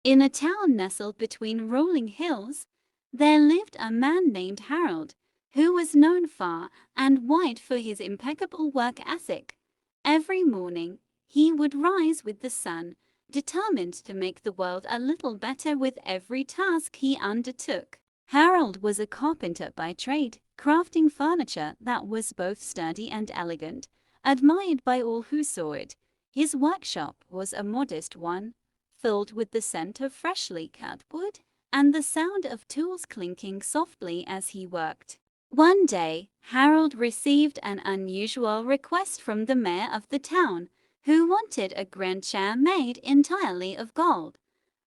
In a town nestled between rolling hills, there lived a man named Harold, who was known far and wide for his impeccable work ethic. Every morning, he would rise with the sun, determined to make the world a little better with every task he undertook. Harold was a carpenter by trade, crafting furniture that was both sturdy and elegant, admired by all who saw it. His workshop was a modest one, filled with the scent of freshly cut wood and the sound of tools clinking softly as he worked. One day, Harold received an unusual request from the mayor of the town, who wanted a grand chair made entirely of gold.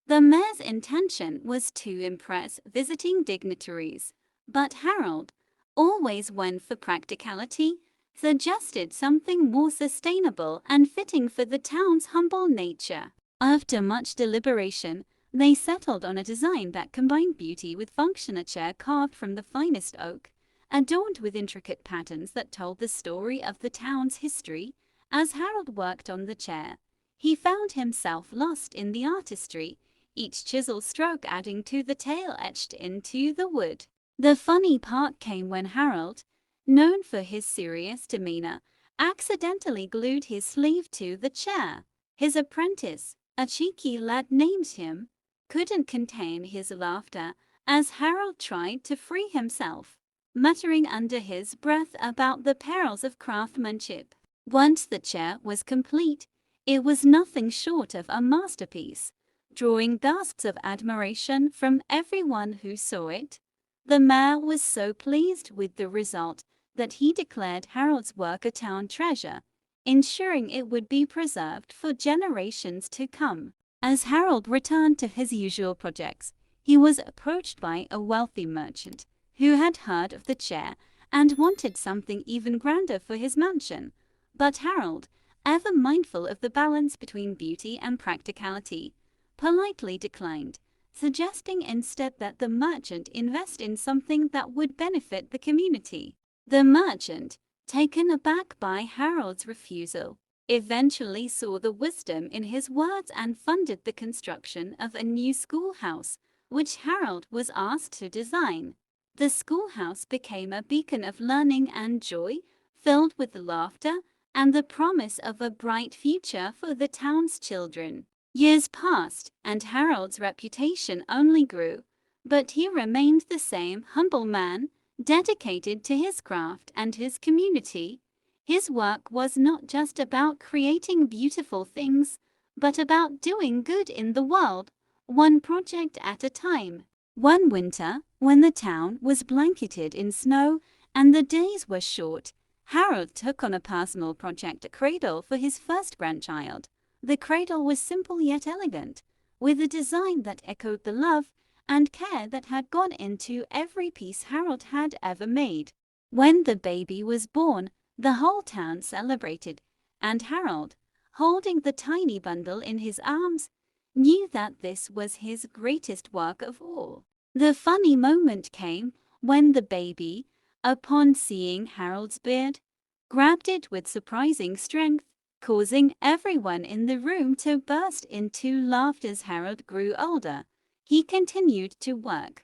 The mayor's intention was to impress visiting dignitaries, but Harold, always one for practicality, suggested something more sustainable and fitting for the town's humble nature. After much deliberation, they settled on a design that combined beauty with function: a chair carved from the finest oak, adorned with intricate patterns that told the story of the town's history. As Harold worked on the chair, he found himself lost in the artistry, each chisel stroke adding to the tale etched into the wood. The funny part came when Harold, known for his serious demeanor, accidentally glued his sleeve to the chair. His apprentice, a cheeky lad named him, couldn't contain his laughter as Harold tried to free himself, muttering under his breath about the perils of craftsmanship. Once the chair was complete, it was nothing short of a masterpiece, drawing gasps of admiration from everyone who saw it. The mayor was so pleased with the result that he declared Harold's work a town treasure, ensuring it would be preserved for generations to come. As Harold returned to his usual projects, he was approached by a wealthy merchant who had heard of the chair and wanted something even grander for his mansion. But Harold, ever mindful of the balance between beauty and practicality, politely declined, suggesting instead that the merchant invest in something that would benefit the community. The merchant, taken aback by Harold's refusal, eventually saw the wisdom in his words and funded the construction of a new schoolhouse, which Harold was asked to design. The schoolhouse became a beacon of learning and joy, filled with laughter and the promise of a bright future for the town's children. Years passed, and Harold's reputation only grew, but he remained the same humble man, dedicated to his craft and his community. His work was not just about creating beautiful things, but about doing good in the world, one project at a time. One winter, when the town was blanketed in snow and the days were short, Harold took on a personal project: a cradle for his first grandchild. The cradle was simple yet elegant, with a design that echoed the love and care that had gone into every piece Harold had ever made. When the baby was born, the whole town celebrated, and Harold, holding the tiny bundle in his arms, knew that this was his greatest work of all. The funny moment came when the baby, upon seeing Harold's beard, grabbed it with surprising strength, causing everyone in the room to burst into laughter. As Harold grew older, he continued to work,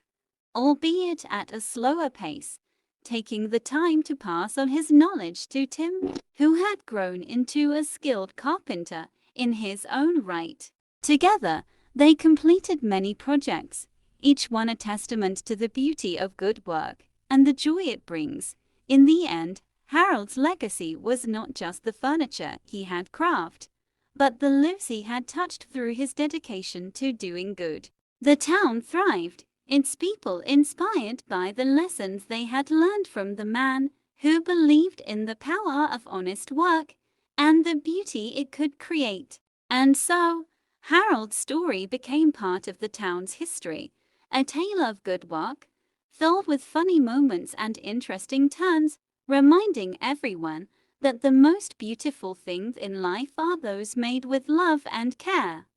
albeit at a slower pace, taking the time to pass on his knowledge to Tim, who had grown into a skilled carpenter in his own right. Together, they completed many projects, each one a testament to the beauty of good work and the joy it brings. In the end, Harold's legacy was not just the furniture he had crafted, but the lives he had touched through his dedication to doing good. The town thrived, its people inspired by the lessons they had learned from the man who believed in the power of honest work and the beauty it could create. And so, Harold's story became part of the town's history, a tale of good work, filled with funny moments and interesting turns, reminding everyone that the most beautiful things in life are those made with love and care.